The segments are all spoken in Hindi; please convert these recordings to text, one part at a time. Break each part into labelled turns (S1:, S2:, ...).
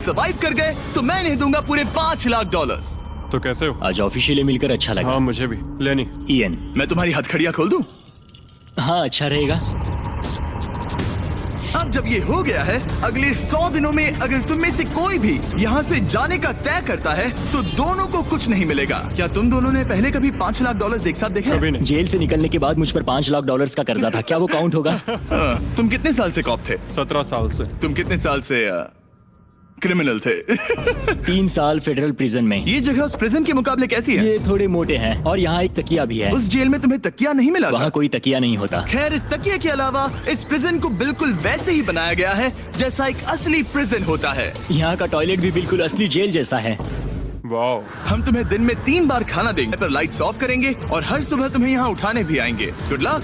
S1: सर्वाइव कर गए तो मैं इन्हें दूंगा पूरे $5 लाख।
S2: तो कैसे हो?
S3: आज ऑफिशियली मिलकर अच्छा लगा।
S2: हाँ मुझे भी। लेनी
S3: इयन।
S1: मैं तुम्हारी हथकड़ियां खोल दूं?
S3: हाँ अच्छा रहेगा।
S1: अब जब ये हो गया है, अगले 100 दिनों में अगर तुम में से कोई भी यहाँ से जाने का तय करता है तो दोनों को कुछ नहीं मिलेगा। क्या तुम दोनों ने पहले कभी $5 लाख एक साथ देखे?
S2: कभी नहीं।
S3: जेल से निकलने के बाद मुझ पर $5 लाख का कर्जा था, क्या वो काउंट होगा?
S1: तुम कितने साल से कॉप थे?
S2: 17 साल से।
S1: तुम कितने साल से क्रिमिनल थे?
S3: 3 साल फेडरल प्रिजन में।
S1: ये जगह उस प्रिजन के मुकाबले कैसी है?
S3: ये थोड़े मोटे हैं और यहाँ एक तकिया भी है।
S1: उस जेल में तुम्हें तकिया नहीं मिला था?
S3: वहाँ कोई तकिया नहीं होता।
S1: खैर, इस तकिए के अलावा इस प्रिजन को बिल्कुल वैसे ही बनाया गया है जैसा एक असली प्रिजन होता है।
S3: यहाँ का टॉयलेट भी बिल्कुल असली जेल जैसा है।
S2: वाओ।
S1: हम तुम्हें दिन में 3 बार खाना देंगे, पर लाइट्स ऑफ करेंगे और हर सुबह तुम्हें यहाँ उठाने भी आएंगे। Good luck.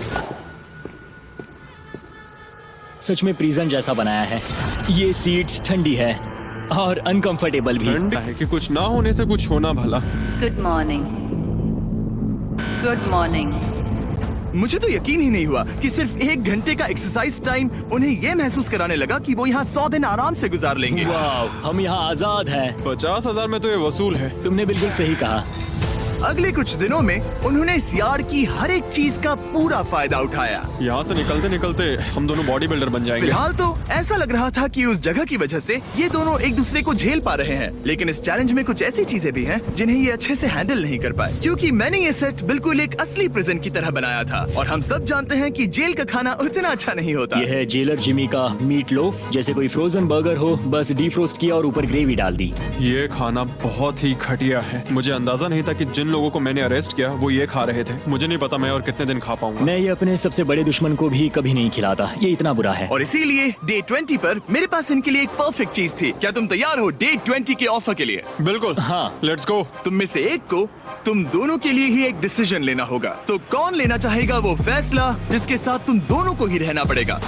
S3: सच में प्रिजन जैसा बनाया है। ये सीट्स ठंडी है और अनकंफर्टेबल भी।
S2: ठंड है कि कुछ ना होने से कुछ होना भला।
S4: Good morning. Good morning.
S1: मुझे तो यकीन ही नहीं हुआ कि सिर्फ 1 घंटे का एक्सरसाइज टाइम उन्हें ये महसूस कराने लगा कि वो यहाँ 100 दिन आराम से गुजार लेंगे।
S3: वाव, हम यहाँ आजाद हैं।
S2: 50,000 में तो ये वसूल है।
S3: तुमने बिल्कुल सही कहा।
S1: अगले कुछ दिनों में उन्होंने इस यार्ड की हर एक चीज का पूरा फायदा उठाया।
S2: यहाँ से निकलते निकलते हम दोनों बॉडी बिल्डर बन जाएंगे।
S1: फिलहाल तो ऐसा लग रहा था कि उस जगह की वजह से ये दोनों एक दूसरे को झेल पा रहे हैं, लेकिन इस चैलेंज में कुछ ऐसी चीजें भी हैं जिन्हें ये अच्छे से हैंडल नहीं कर पाए, क्योंकि मैंने ये सेट बिल्कुल एक असली प्रिजन की तरह बनाया था और हम सब जानते हैं कि जेल का खाना उतना अच्छा नहीं होता।
S3: यह है जेलर जिमी का मीट लोफ, जैसे कोई फ्रोजन बर्गर हो, बस डीफ्रोस्ट किया और ऊपर ग्रेवी डाल दी।
S2: ये खाना बहुत ही घटिया है। मुझे अंदाजा नहीं था कि जिन लोगों को मैंने अरेस्ट किया वो ये खा रहे थे। मुझे नहीं पता मैं और कितने दिन खा पाऊंगा।
S3: मैं ये अपने सबसे बड़े दुश्मन को भी कभी नहीं खिलाता, ये इतना बुरा है।
S1: और इसीलिए डे 20 पर मेरे पास इनके लिए एक परफेक्ट चीज थी। क्या तुम तैयार हो डे 20 के ऑफर के लिए?
S2: बिल्कुल।
S3: हाँ।
S2: Let's go.
S1: तुम में से एक को तुम दोनों के लिए ही एक डिसीजन लेना होगा। तो कौन लेना चाहेगा वो फैसला जिसके साथ तुम दोनों को ही रहना पड़ेगा?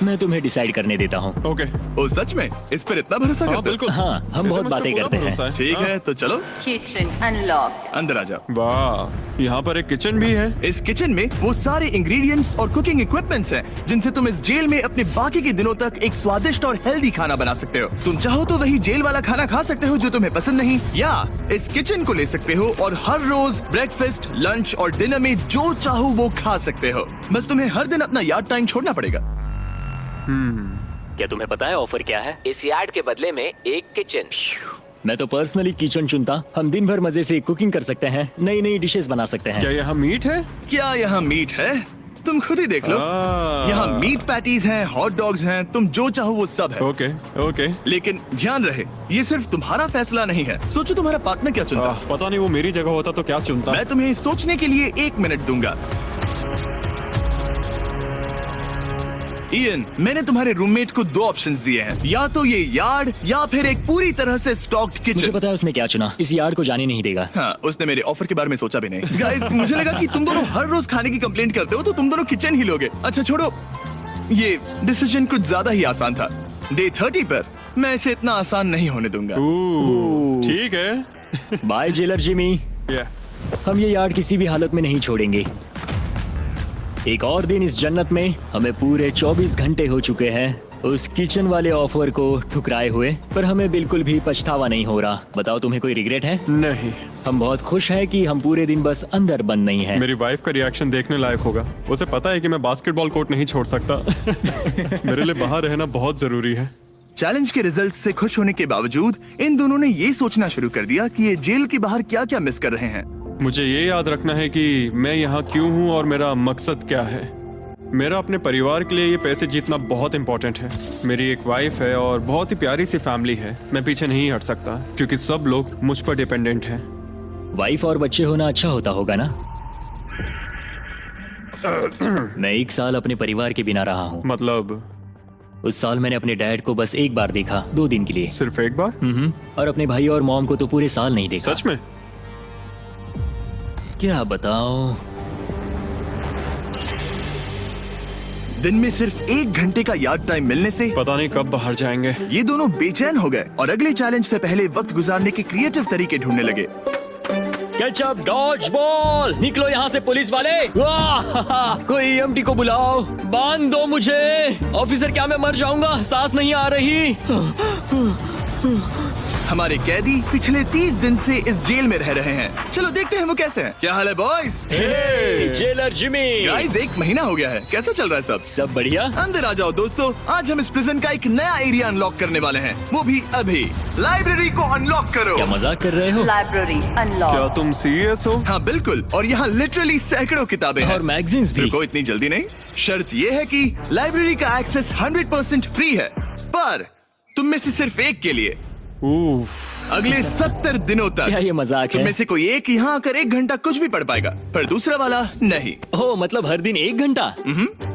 S3: मैं तुम्हें डिसाइड करने देता हूँ।
S2: ओके।
S1: ओ सच में इस पर इतना भरोसा
S2: हाँ
S1: करते हो?
S2: बिल्कुल।
S3: हाँ, हम
S2: इसे
S3: बहुत
S2: मुझ पे
S3: बातें
S2: पूरा
S3: करते हैं।
S2: भरोसा है।
S1: ठीक है, तो चलो
S4: किचन अनलॉक्ड।
S1: अंदर आ जाओ।
S2: वाह, यहाँ पर एक किचन भी है।
S1: इस किचन में वो सारे इंग्रेडिएंट्स और कुकिंग इक्विपमेंट्स हैं जिनसे तुम इस जेल में अपने बाकी के दिनों तक एक स्वादिष्ट और हेल्दी खाना बना सकते हो। तुम चाहो तो वही जेल वाला खाना खा सकते हो जो तुम्हें पसंद नहीं, या इस किचन को ले सकते हो और हर रोज ब्रेकफास्ट, लंच और डिनर में जो चाहो वो खा सकते हो। बस तुम्हें हर दिन अपना यार्ड टाइम छोड़ना पड़ेगा।
S3: क्या तुम्हें पता है ऑफर क्या है?
S5: इस यार्ड के बदले में एक किचन।
S3: मैं तो पर्सनली किचन चुनता। हम दिन भर मजे से कुकिंग कर सकते हैं, नई नई डिशेस बना सकते हैं।
S2: क्या यहाँ मीट है?
S1: क्या यहाँ मीट है? तुम खुद ही देख लो। यहाँ मीट पैटीज हैं, हॉट डॉग्स हैं, तुम जो चाहो वो सब है।
S2: Okay okay.
S1: लेकिन ध्यान रहे, ये सिर्फ तुम्हारा फैसला नहीं है। सोचो तुम्हारा पार्टनर क्या चुनता।
S2: पता नहीं वो मेरी जगह होता तो क्या चुनता।
S1: मैं तुम्हें सोचने के लिए 1 मिनट दूंगा। इयन, मैंने तुम्हारे रूममेट को 2 ऑप्शंस दिए हैं, या तो ये यार्ड या फिर एक पूरी तरह से स्टॉक्ड
S3: मुझे
S1: किचन।
S3: पता है उसने क्या चुना। इस यार्ड को जाने नहीं देगा।
S1: हाँ, उसने मेरे ऑफर के बारे में सोचा भी नहीं। गाइस, मुझे लगा कि तुम दोनों हर रोज खाने की कंप्लेंट करते हो तो तुम दोनों किचन ही लोगे। अच्छा छोड़ो, ये डिसीजन कुछ ज्यादा ही आसान था। डे 30 पर मैं इसे इतना आसान नहीं होने दूंगा।
S2: ठीक है।
S3: Bye jailer Jimmy. हम ये यार्ड किसी भी हालत में नहीं छोड़ेंगे। एक और दिन इस जन्नत में। हमें पूरे 24 घंटे हो चुके हैं उस किचन वाले ऑफर को ठुकराए हुए, पर हमें बिल्कुल भी पछतावा नहीं हो रहा। बताओ, तुम्हें कोई रिग्रेट है?
S2: नहीं।
S3: हम बहुत खुश हैं कि हम पूरे दिन बस अंदर बंद नहीं हैं।
S2: मेरी वाइफ का रिएक्शन देखने लायक होगा। उसे पता है कि मैं बास्केटबॉल कोर्ट नहीं छोड़ सकता। मेरे लिए बाहर रहना बहुत जरूरी है।
S1: चैलेंज के रिजल्ट से खुश होने के बावजूद इन दोनों ने ये सोचना शुरू कर दिया कि ये जेल के बाहर क्या क्या मिस कर रहे हैं।
S2: मुझे ये याद रखना है कि मैं यहाँ क्यों हूँ और मेरा मकसद क्या है। मेरा अपने परिवार के लिए ये पैसे जीतना बहुत इंपॉर्टेंट है। मेरी एक वाइफ है और बहुत ही प्यारी सी फैमिली है। मैं पीछे नहीं हट सकता क्योंकि सब लोग मुझ पर डिपेंडेंट हैं।
S3: वाइफ और बच्चे होना अच्छा होता होगा ना? मैं 1 साल अपने परिवार के बिना रहा हूँ।
S2: मतलब?
S3: उस साल मैंने अपने डैड को बस 1 बार देखा, 2 दिन के लिए।
S2: सिर्फ 1 बार?
S3: और अपने भाई और मॉम को तो पूरे साल नहीं देखा।
S2: सच में?
S3: क्या बताऊं?
S1: दिन में सिर्फ 1 घंटे का यार्ड टाइम मिलने से
S2: पता नहीं कब बाहर जाएंगे।
S1: ये दोनों बेचैन हो गए और अगले चैलेंज से पहले वक्त गुजारने के क्रिएटिव तरीके ढूंढने लगे।
S3: केचप डॉज बॉल, निकलो यहाँ से पुलिस वाले। वाह! कोई ईएमटी को बुलाओ, बांध दो मुझे। ऑफिसर क्या मैं मर जाऊंगा, सांस नहीं आ रही।
S1: हमारे कैदी पिछले 30 दिन से इस जेल में रह रहे हैं। चलो देखते हैं वो कैसे हैं। क्या हाल है बॉयज?
S3: Jailer Jimmy.
S1: गाइस 1 महीना हो गया है, कैसा चल रहा है सब?
S3: सब बढ़िया।
S1: अंदर आ जाओ दोस्तों, आज हम इस प्रिजन का एक नया एरिया अनलॉक करने वाले हैं, वो भी अभी। लाइब्रेरी को अनलॉक करो।
S3: क्या मजाक कर रहे हो?
S4: Library
S2: क्या
S4: unlocked.
S2: तुम सीरियस हो?
S1: हाँ बिल्कुल, और यहाँ लिटरली सैकड़ों किताबें हैं
S3: और मैगजीन्स भी।
S1: रुको, इतनी जल्दी नहीं। शर्त ये है कि लाइब्रेरी का एक्सेस 100% फ्री है, पर तुम में से सिर्फ एक के लिए
S2: उफ,
S1: अगले 70 दिनों
S3: क्या
S1: तक
S3: ये मजाक
S1: तुम
S3: है?
S1: में से कोई एक यहाँ आकर 1 घंटा कुछ भी पढ़ पाएगा, पर दूसरा वाला नहीं।
S3: ओह, मतलब हर दिन 1 घंटा?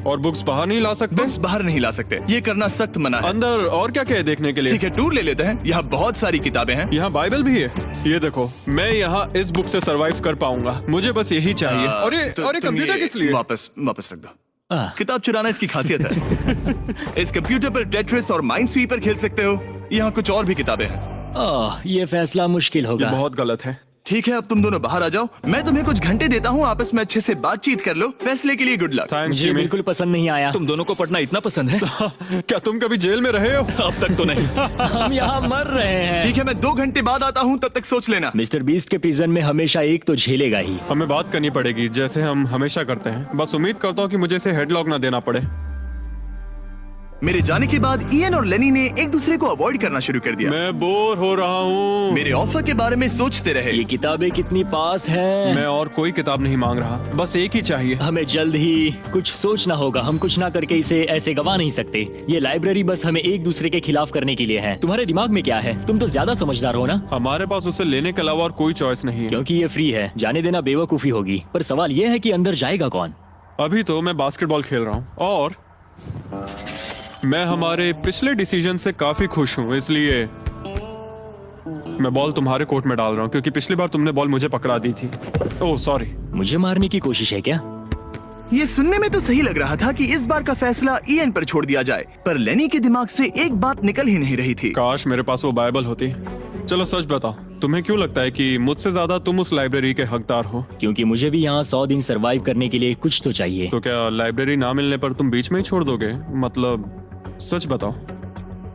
S2: और बुक्स बाहर नहीं ला सकते?
S1: बुक्स बाहर नहीं ला सकते, ये करना सख्त मना है।
S2: अंदर और क्या क्या है देखने के लिए?
S1: ठीक है, टूर ले लेते हैं, यहाँ बहुत सारी किताबें हैं।
S2: यहाँ बाइबल भी है। ये देखो, मैं यहाँ इस बुक से सरवाइव कर पाऊंगा, मुझे बस यही चाहिए। और ये
S1: तो तुम
S2: कंप्यूटर
S1: ये
S2: किस लिए?
S1: वापस रख दो।
S3: आह,
S1: किताब चुराना इसकी खासियत है। इस कंप्यूटर पर टेट्रिस और माइंड स्वीपर खेल सकते हो। यहाँ कुछ और भी किताबें हैं।
S3: ओह, ये फैसला मुश्किल
S2: ये
S3: होगा।
S2: बहुत गलत है।
S1: ठीक है, अब तुम दोनों बाहर आ जाओ, मैं तुम्हें कुछ घंटे देता हूँ, आपस में अच्छे से बातचीत कर लो। फैसले के लिए गुड लक।
S2: थैंक्स
S3: मुझे
S2: जिमी।
S3: बिल्कुल पसंद नहीं आया।
S6: तुम दोनों को पढ़ना इतना पसंद है?
S2: क्या तुम कभी जेल में रहे हो?
S6: अब तक तो नहीं।
S3: हम यहाँ मर रहे हैं।
S1: ठीक है, मैं 2 घंटे बाद आता हूँ, तब तक सोच लेना।
S3: मिस्टर बीस्ट के प्रिजन में हमेशा एक तो झेलेगा ही।
S2: हमें बात करनी पड़ेगी, जैसे हम हमेशा करते हैं। बस उम्मीद करता हूँ कि मुझे इसे हेडलॉक ना देना पड़े।
S1: मेरे जाने के बाद इयन और लेनी ने एक दूसरे को अवॉइड करना शुरू कर दिया।
S2: मैं बोर हो रहा हूँ।
S1: मेरे ऑफर के बारे में सोचते रहे।
S3: ये किताबें कितनी पास हैं।
S2: मैं और कोई किताब नहीं मांग रहा, बस एक ही चाहिए।
S3: हमें जल्द ही कुछ सोचना होगा, हम कुछ ना करके इसे ऐसे गवा नहीं सकते। ये लाइब्रेरी बस हमें एक दूसरे के खिलाफ करने के लिए है। तुम्हारे दिमाग में क्या है? तुम तो ज्यादा समझदार हो ना।
S2: हमारे पास उसे लेने के अलावा और कोई चॉइस नहीं है।
S3: क्योंकि ये फ्री है, जाने देना बेवकूफी होगी। पर सवाल ये है कि अंदर जाएगा कौन?
S2: अभी तो मैं बास्केटबॉल खेल रहा हूँ और मैं हमारे पिछले डिसीजन से काफी खुश हूँ, इसलिए मैं बॉल तुम्हारे कोर्ट में डाल रहा हूँ, क्योंकि पिछली बार तुमने बॉल मुझे पकड़ा दी थी। Oh sorry.
S3: मुझे मारने की कोशिश है क्या?
S1: ये सुनने में तो सही लग रहा था कि इस बार का फैसला इयन पर छोड़ दिया जाए, पर लेनी के दिमाग से एक बात निकल ही नहीं रही थी।
S2: काश मेरे पास वो बाइबल होती। चलो सच बताओ, तुम्हें क्यों लगता है कि मुझसे ज्यादा तुम उस लाइब्रेरी के हकदार हो?
S3: क्योंकि मुझे भी यहाँ 100 दिन सरवाइव करने के लिए कुछ तो चाहिए।
S2: तो क्या लाइब्रेरी ना मिलने पर तुम बीच में ही छोड़ दोगे? मतलब सच बताओ।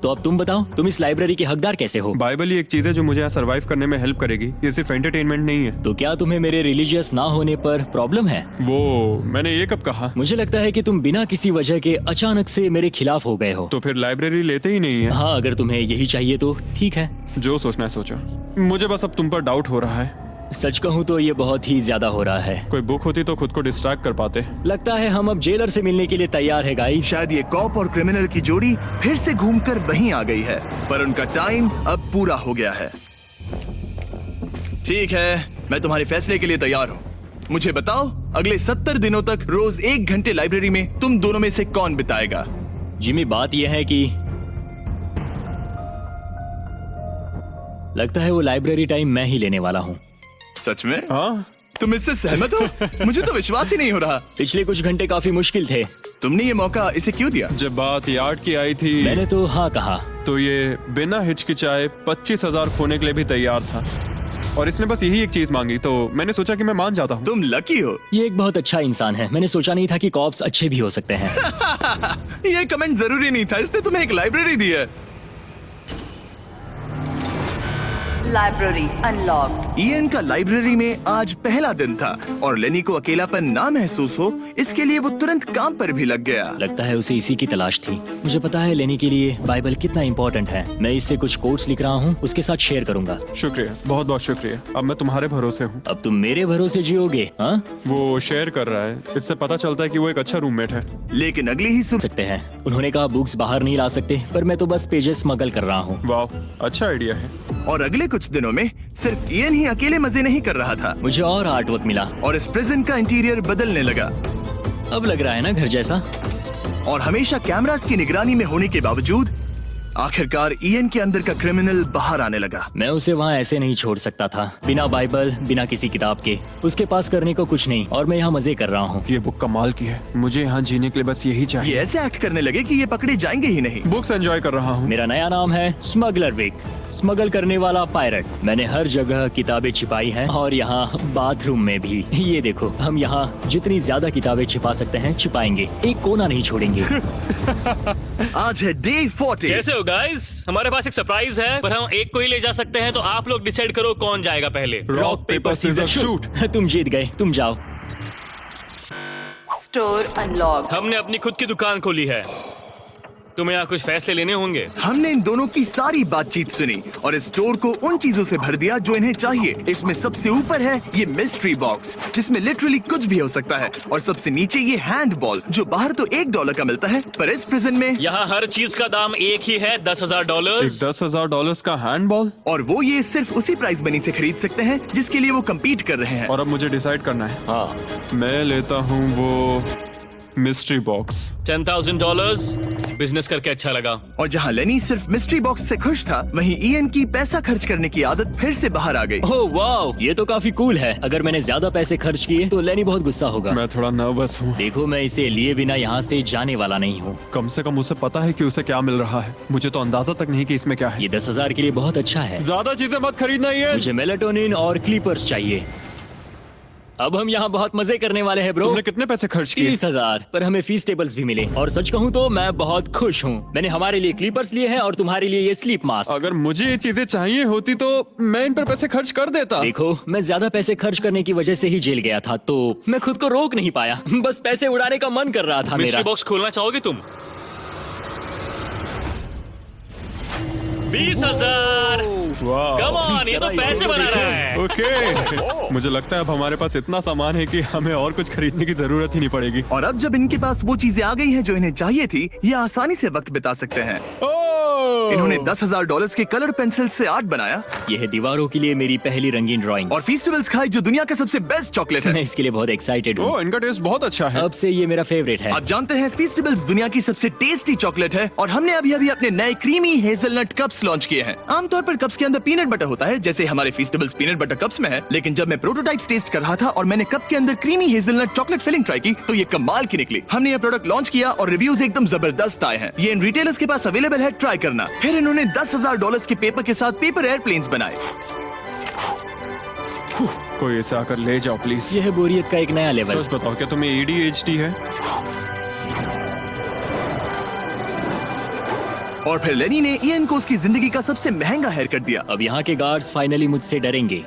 S3: तो अब तुम बताओ, तुम इस लाइब्रेरी के हकदार कैसे हो?
S2: बाइबल ही एक चीज है जो मुझे यहाँ सरवाइव करने में हेल्प करेगी, ये सिर्फ एंटरटेनमेंट नहीं है।
S3: तो क्या तुम्हें मेरे रिलीजियस ना होने पर प्रॉब्लम है?
S2: वो मैंने ये कब कहा?
S3: मुझे लगता है कि तुम बिना किसी वजह के अचानक से मेरे खिलाफ हो गए हो।
S2: तो फिर लाइब्रेरी लेते ही नहीं है।
S3: हाँ, अगर तुम्हें यही चाहिए तो ठीक है।
S2: जो सोचना है सोचो, मुझे बस अब तुम पर डाउट हो रहा है।
S3: सच कहूँ तो ये बहुत ही ज्यादा हो रहा है।
S2: कोई बुक होती तो खुद को डिस्ट्रैक्ट कर पाते।
S3: लगता है हम अब जेलर से मिलने के लिए तैयार है गाइस।
S1: शायद ये कॉप और क्रिमिनल की जोड़ी फिर से घूमकर वहीं आ गई है, पर उनका टाइम अब पूरा हो गया है। ठीक है, मैं तुम्हारे फैसले के लिए तैयार हूँ। मुझे बताओ, अगले 70 दिनों तक रोज 1 घंटे लाइब्रेरी में तुम दोनों में से कौन बिताएगा?
S3: जिमी, बात यह है कि लगता है वो लाइब्रेरी टाइम मैं ही लेने वाला हूँ।
S1: सच में?
S2: हाँ,
S1: तुम इससे सहमत हो? मुझे तो विश्वास ही नहीं हो रहा।
S3: पिछले कुछ घंटे काफी मुश्किल थे।
S1: तुमने ये मौका इसे क्यों दिया?
S2: जब बात यार्ड की आई थी
S3: मैंने तो हाँ कहा।
S2: तो ये बिना हिचकिचाए 25,000 खोने के लिए भी तैयार था, और इसने बस यही एक चीज मांगी, तो मैंने सोचा कि मैं मान जाता हूँ।
S1: तुम लकी हो।
S3: ये एक बहुत अच्छा इंसान है। मैंने सोचा नहीं था कि कॉप्स अच्छे भी हो सकते हैं।
S1: ये कमेंट जरूरी नहीं था, इसने तुम्हें एक लाइब्रेरी दी है।
S4: Library unlocked.
S1: इयन का लाइब्रेरी में आज पहला दिन था, और लेनी को अकेलापन ना महसूस हो इसके लिए वो तुरंत काम पर भी लग गया।
S3: लगता है उसे इसी की तलाश थी। मुझे पता है लेने के लिए बाइबल कितना इम्पोर्टेंट है। मैं इससे कुछ कोट्स लिख रहा हूँ, उसके साथ शेयर करूंगा।
S2: शुक्रिया, बहुत बहुत शुक्रिया। अब मैं तुम्हारे भरोसे हूँ।
S3: अब तुम मेरे भरोसे जियोगे? हाँ,
S2: वो शेयर कर रहा है, इससे पता चलता है कि वो एक अच्छा रूममेट है।
S1: लेकिन अगली ही सुबह
S3: सकते हैं। उन्होंने कहा बुक्स बाहर नहीं ला सकते, पर मैं तो बस पेजेस स्मगल कर रहा हूँ।
S2: वाह, अच्छा आइडिया है।
S1: और अगले कुछ दिनों में सिर्फ इयन ही अकेले मजे नहीं कर रहा था,
S3: मुझे और आर्ट वर्क मिला।
S1: और इस प्रिजन का इंटीरियर बदलने लगा।
S3: अब लग रहा है ना घर जैसा।
S1: और हमेशा कैमरास की निगरानी में होने के बावजूद आखिरकार ईएन के अंदर का क्रिमिनल बाहर आने लगा।
S3: मैं उसे वहाँ ऐसे नहीं छोड़ सकता था, बिना बाइबल, बिना किसी किताब के। उसके पास करने को कुछ नहीं, और मैं यहाँ मजे कर रहा हूँ।
S2: ये बुक कमाल की है, मुझे यहाँ जीने के लिए बस यही
S1: ये
S2: चाहिए।
S1: ऐसे एक्ट करने लगे कि ये पकड़े जाएंगे ही नहीं।
S2: बुक्स एंजॉय कर रहा हूँ।
S3: मेरा नया नाम है स्मगलर विक, स्मगल करने वाला पायरट। मैंने हर जगह किताबें छिपाई हैं, और यहाँ बाथरूम में भी। ये देखो, हम यहाँ जितनी ज्यादा किताबें छिपा सकते हैं छिपाएंगे, एक कोना नहीं छोड़ेंगे।
S1: आज है डे 40।
S6: कैसे हो गाइस? हमारे पास एक सरप्राइज है, पर हम एक को ही ले जा सकते हैं, तो आप लोग डिसाइड करो कौन जाएगा पहले।
S2: Rock paper scissor shoot.
S3: तुम जीत गए, तुम जाओ।
S4: Store unlocked.
S6: हमने अपनी खुद की दुकान खोली है, तुम्हें यहाँ कुछ फैसले लेने होंगे।
S1: हमने इन दोनों की सारी बातचीत सुनी और इस स्टोर को उन चीजों से भर दिया जो इन्हें चाहिए। इसमें सबसे ऊपर है ये मिस्ट्री बॉक्स, जिसमें लिटरली कुछ भी हो सकता है, और सबसे नीचे ये हैंडबॉल, जो बाहर तो $1 का मिलता है, पर इस प्रिजन में
S6: यहाँ हर चीज का दाम एक ही है, $10,000।
S2: एक $10,000 का हैंडबॉल।
S1: और वो ये सिर्फ उसी प्राइस मनी से खरीद सकते हैं जिसके लिए वो कम्पीट कर रहे हैं।
S2: और अब मुझे डिसाइड करना है। हाँ, मैं लेता हूँ वो मिस्ट्री बॉक्स।
S6: $10,000। बिजनेस करके अच्छा लगा।
S1: और जहाँ लेनी सिर्फ मिस्ट्री बॉक्स से खुश था, वहीं ईएन की पैसा खर्च करने की आदत फिर से बाहर आ गई।
S3: ओह वाओ, ये तो काफी कूल है। अगर मैंने ज्यादा पैसे खर्च किए तो लेनी बहुत गुस्सा होगा।
S2: मैं थोड़ा नर्वस हूँ।
S3: देखो, मैं इसे लिए बिना यहाँ से जाने वाला नहीं हूँ।
S2: कम से कम उसे पता है कि उसे क्या मिल रहा है। मुझे तो अंदाजा तक नहीं कि इसमें क्या है।
S3: ये 10,000 के लिए बहुत अच्छा है।
S2: ज्यादा चीजें मत खरीदना ये।
S3: मुझे मेलाटोनिन और क्लीपर्स चाहिए। अब हम यहाँ बहुत मजे करने वाले हैं ब्रो।
S2: तुमने कितने पैसे खर्च किए?
S3: 30,000, पर हमें फीस टेबल्स भी मिले। और सच कहूँ तो मैं बहुत खुश हूँ। मैंने हमारे लिए क्लीपर्स लिए हैं और तुम्हारे लिए ये स्लीप मास्क।
S2: अगर मुझे ये चीजें चाहिए होती तो मैं इन पर पैसे खर्च कर देता।
S3: देखो, मैं ज्यादा पैसे खर्च करने की वजह से ही जेल गया था, तो मैं खुद को रोक नहीं पाया। बस पैसे उड़ाने का मन कर रहा था मेरा।
S6: मिस्ट्री बॉक्स खोलना चाहोगे तुम? 20,000। कम ऑन, ये तो पैसे बना रहा है।
S2: ओके, मुझे लगता है अब हमारे पास इतना सामान है कि हमें और कुछ खरीदने की जरूरत ही नहीं पड़ेगी।
S1: और अब जब इनके पास वो चीजें आ गई हैं जो इन्हें चाहिए थी, ये आसानी से वक्त बिता सकते हैं। इन्होंने $10,000 के कलर पेंसिल से आर्ट बनाया।
S3: यह है दीवारों के लिए मेरी पहली रंगीन ड्राइंग।
S1: और फेस्टिवल्स खाई, जो दुनिया का सबसे बेस्ट चॉकलेट
S3: मैं
S1: है।
S3: इसके लिए बहुत एक्साइटेड हूँ।
S2: ओह, इनका टेस्ट बहुत अच्छा है।
S3: अब से ये मेरा फेवरेट है।
S1: आप जानते हैं फेस्टिवल्स दुनिया की सबसे टेस्टी चॉकलेट है, और हमने अभी अभी अपने नए क्रीमी हेजलनट कप्स लॉन्च किए हैं। आमतौर पर कप्स के अंदर पीनट बटर होता है, जैसे हमारे फेस्टिवल्स पीनट बटर कप्स में है। लेकिन जब मैं प्रोटोटाइप्स टेस्ट कर रहा था और मैंने कप के अंदर creamy hazelnut chocolate filling try की, तो ये कमाल की निकली। हमने ये प्रोडक्ट लॉन्च किया और रिव्यूज एकदम जबरदस्त आए हैं। ये इन रिटेलर्स के पास अवेलेबल है, ट्राई करना। फिर इन्होंने $10,000 के पेपर के साथ पेपर एयरप्लेन्स बनाए।
S2: कोई इसे आकर ले जाओ प्लीज।
S3: यह है बोरियत का एक नया लेवल।
S2: सच बताओ, क्या तुम्हें ADHD है?
S1: और फिर लेनी ने ईएन को उसकी जिंदगी का सबसे महंगा हेयर कट दिया।
S3: अब यहाँ के गार्ड्स फाइनली मुझसे डरेंगे।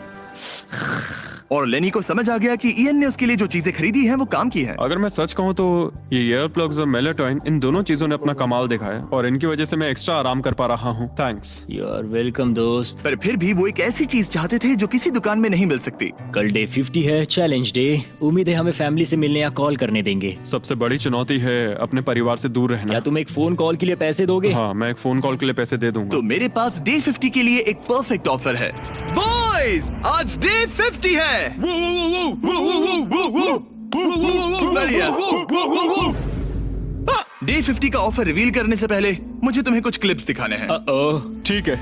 S1: और लेनी को समझ आ गया कि ईएन ने उसके लिए जो चीजें खरीदी हैं वो काम की हैं।
S2: अगर मैं सच कहूँ तो ये ईयर प्लग्स और मेलाटोनिन, इन दोनों चीजों ने अपना कमाल दिखाया, और इनकी वजह से मैं एक्स्ट्रा आराम कर पा रहा हूँ। थैंक्स।
S3: यू आर वेलकम दोस्त।
S1: पर फिर भी वो एक ऐसी चीज चाहते थे जो किसी दुकान में नहीं मिल सकती।
S3: कल डे 50 है, चैलेंज डे। उम्मीद है हमें फैमिली से मिलने या कॉल करने देंगे।
S2: सबसे बड़ी चुनौती है अपने परिवार से दूर रहना।
S3: क्या तुम एक फोन कॉल के लिए पैसे दोगे?
S2: हाँ, मैं एक फोन कॉल के लिए पैसे दे दूंगा।
S1: तो मेरे पास डे 50 के लिए एक परफेक्ट ऑफर है। बॉयज, आज डे 50 है। बढ़िया। डे 50 का ऑफर रिवील करने से पहले मुझे तुम्हें कुछ क्लिप्स दिखाने हैं।
S3: ओह,
S2: ठीक है।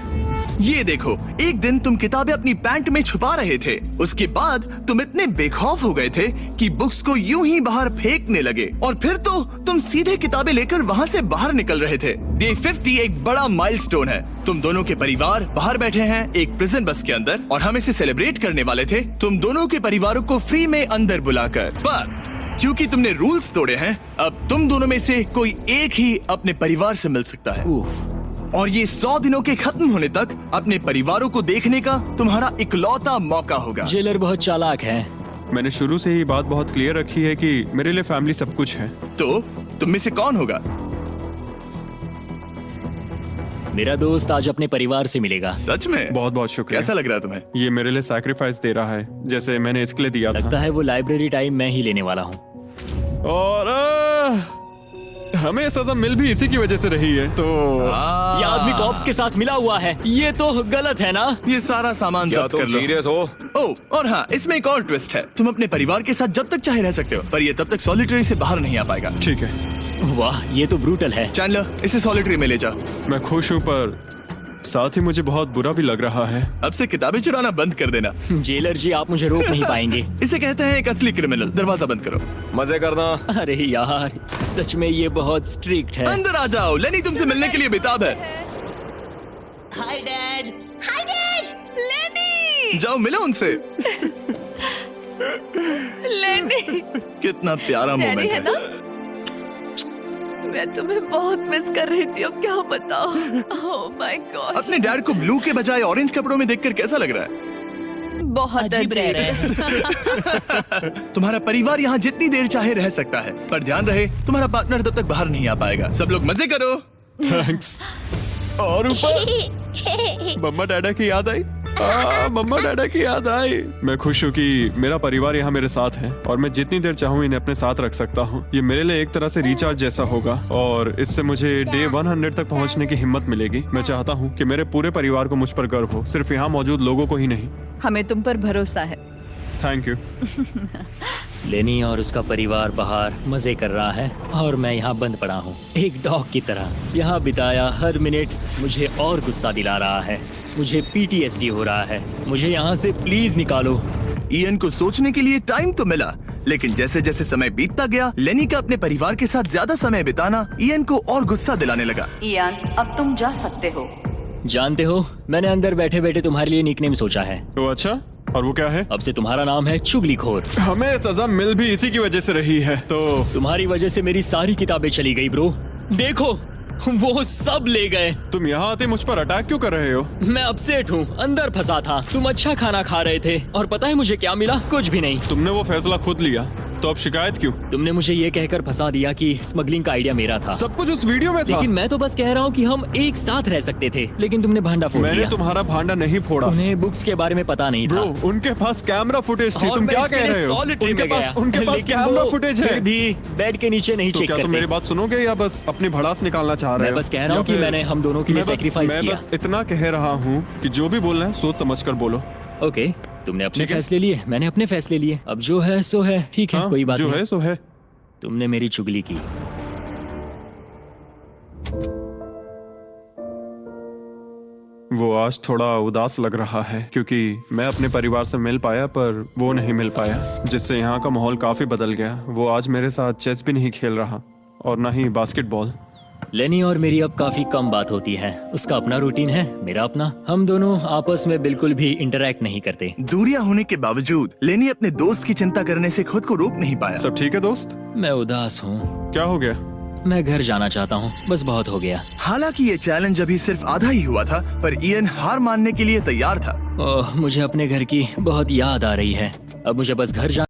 S1: ये देखो, एक दिन तुम किताबें अपनी पैंट में छुपा रहे थे। उसके बाद तुम इतने बेखौफ हो गए थे कि बुक्स को यूं ही बाहर फेंकने लगे, और फिर तो तुम सीधे किताबें लेकर वहाँ से बाहर निकल रहे थे। डे 50 एक बड़ा माइलस्टोन है। तुम दोनों के परिवार बाहर बैठे हैं एक प्रिजन बस के अंदर, और हम इसे सेलिब्रेट करने वाले थे तुम दोनों के परिवारों को फ्री में अंदर बुलाकर। पर क्योंकि तुमने रूल्स तोड़े हैं, अब तुम दोनों में से कोई एक ही अपने परिवार से मिल सकता है। और ये 100 दिनों के खत्म होने तक अपने परिवारों को देखने का तुम्हारा इकलौता मौका होगा।
S3: जेलर बहुत चालाक है।
S2: मैंने शुरू से ही बात बहुत क्लियर रखी है कि मेरे लिए फैमिली सब कुछ है।
S1: तो तुम में से कौन होगा?
S3: मेरा दोस्त आज अपने परिवार से मिलेगा।
S1: सच में?
S2: बहुत बहुत शुक्रिया।
S1: कैसा लग रहा है तुम्हें?
S2: ये मेरे लिए सैक्रिफाइस दे रहा है, जैसे मैंने इसके लिए दिया
S3: लगता
S2: था।
S3: है वो लाइब्रेरी टाइम मैं ही लेने वाला हूँ।
S2: और हमें सजा मिल भी इसी की वजह से रही है। तो
S3: ये आदमी कॉप्स के साथ मिला हुआ है, ये तो गलत है ना?
S1: ये सारा सामान जब्त कर लो।
S6: सीरियस हो?
S1: ओह, और हाँ, इसमें एक और ट्विस्ट है। तुम अपने परिवार के साथ जब तक चाहे रह सकते हो, पर ये तब तक सॉलिटरी से बाहर नहीं आ पाएगा।
S2: ठीक है।
S3: वाह, ये तो ब्रूटल है।
S1: चैंडलर, इसे सॉलिटरी में ले जा।
S2: मैं खुश हूँ पर साथ ही मुझे बहुत बुरा भी लग रहा है।
S1: अब से किताबें चुराना बंद कर देना।
S3: जेलर जी, आप मुझे रोक नहीं पाएंगे।
S1: इसे कहते हैं एक असली क्रिमिनल। दरवाजा बंद करो।
S7: मजे करना।
S3: अरे यार, सच में ये बहुत स्ट्रिक्ट है।
S1: अंदर आ जाओ, लेनी तुमसे मिलने के लिए बेताब है।
S8: Hi dad.
S4: लेनी,
S1: जाओ मिलो उनसे।
S4: लेनी,
S1: कितना प्यारा
S4: डैडी
S1: मोमेंट
S4: है
S1: है।
S4: ना? मैं तुम्हें बहुत मिस कर रही थी, अब क्या बताओ। ओह माय गॉड,
S1: अपने डैड को ब्लू के बजाय ऑरेंज कपड़ों में देखकर कैसा लग रहा है?
S4: बहुत
S8: अजीब रह रहे
S4: अजीब।
S1: तुम्हारा परिवार यहाँ जितनी देर चाहे रह सकता है, पर ध्यान रहे तुम्हारा पार्टनर तब तक बाहर नहीं आ पाएगा। सब लोग मजे करो।
S2: थैंक्स। और ऊपर मम्मा डैडा की याद आई। मम्मा डैडा की याद आई। मैं खुश हूँ कि मेरा परिवार यहाँ मेरे साथ है और मैं जितनी देर चाहूँ इन्हें अपने साथ रख सकता हूँ। ये मेरे लिए एक तरह से रिचार्ज जैसा होगा और इससे मुझे डे 100 तक पहुँचने की हिम्मत मिलेगी। मैं चाहता हूँ कि मेरे पूरे परिवार को मुझ पर गर्व हो, सिर्फ यहाँ मौजूद लोगों को ही नहीं।
S4: हमें तुम पर भरोसा है।
S2: Thank you.
S3: लेनी और उसका परिवार बाहर मजे कर रहा है और मैं यहाँ बंद पड़ा हूँ, एक डॉग की तरह। यहाँ बिताया हर मिनट मुझे और गुस्सा दिला रहा है। मुझे PTSD हो रहा है। मुझे यहाँ से प्लीज निकालो।
S1: इयन को सोचने के लिए टाइम तो मिला, लेकिन जैसे जैसे समय बीतता गया, लेनी का अपने परिवार के साथ ज्यादा समय बिताना इयन को और गुस्सा दिलाने लगा।
S4: इयान, अब तुम जा सकते हो।
S3: जानते हो, मैंने अंदर बैठे बैठे तुम्हारे लिए निकनेम सोचा है।
S2: तो अच्छा, और वो क्या है?
S3: अब से तुम्हारा नाम है चुगलीखोर।
S2: हमें सजा मिल भी इसी की वजह से रही है। तो
S3: तुम्हारी वजह से मेरी सारी किताबें चली गई ब्रो। देखो, वो सब ले गए।
S2: तुम यहाँ आते मुझ पर अटैक क्यों कर रहे हो?
S3: मैं अपसेट हूँ, अंदर फंसा था। तुम अच्छा खाना खा रहे थे और पता है मुझे क्या मिला? कुछ भी नहीं।
S2: तुमने वो फैसला खुद लिया, तो अब शिकायत क्यों?
S3: तुमने मुझे ये कहकर फंसा दिया कि स्मगलिंग का आइडिया मेरा था।
S2: सब कुछ उस वीडियो में था।
S3: लेकिन मैं तो बस कह रहा हूँ कि हम एक साथ रह सकते थे, लेकिन तुमने भांडा फोड़
S2: मैंने
S3: दिया।
S2: तुम्हारा भांडा नहीं फोड़ा।
S3: उन्हें बुक्स के बारे में पता नहीं था।
S2: ब्रो, उनके पास कैमरा फुटेज थी।
S3: और
S2: तुम
S3: मैं
S2: क्या
S3: इसके
S2: कह
S3: लिए
S2: रहे हो?
S3: solitary में गया।
S2: उनके पास
S3: लेकिन
S2: कैमरा
S3: वो
S2: फुटेज है।
S3: फिर भी बेड के नीचे नहीं
S2: तो
S3: चेक
S2: क्या तुम
S3: करते।
S2: मेरी बात सुनोगे या बस अपनी भड़ास निकालना चाह रहे
S3: मैं
S2: हो?
S3: बस कह रहा हूँ
S2: या
S3: कि
S2: फिर-
S3: मैंने हम दोनों के लिए
S2: मैं बस-
S3: sacrifice
S2: मैं
S3: किया।
S2: बस इतना कह रहा हूँ कि जो भी बोलना है सोच समझ कर बोलो।
S3: ओके, तुमने अपने
S2: ठीक है।
S3: फैसले लिए, मैंने अपने फैसले लिए। अब जो है सो है, ठीक है,
S2: हाँ,
S3: कोई बात
S2: जो
S3: नहीं।
S2: है सो है।
S3: तुमने मेरी चुगली की।
S2: वो आज थोड़ा उदास लग रहा है क्योंकि मैं अपने परिवार से मिल पाया पर वो नहीं मिल पाया, जिससे यहाँ का माहौल काफी बदल गया। वो आज मेरे साथ चेस भी नहीं खेल रहा और ना ही बास्केटबॉल।
S3: लेनी और मेरी अब काफी कम बात होती है। उसका अपना रूटीन है, मेरा अपना। हम दोनों आपस में बिल्कुल भी इंटरैक्ट नहीं करते।
S1: दूरियां होने के बावजूद लेनी अपने दोस्त की चिंता करने से खुद को रोक नहीं पाया।
S2: सब ठीक है दोस्त?
S3: मैं उदास हूँ।
S2: क्या हो गया?
S3: मैं घर जाना चाहता हूँ, बस बहुत हो गया।
S1: हालांकि ये चैलेंज अभी सिर्फ आधा ही हुआ था, पर इयन हार मानने के लिए तैयार था।
S3: ओह, मुझे अपने घर की बहुत याद आ रही है। अब मुझे बस घर जाना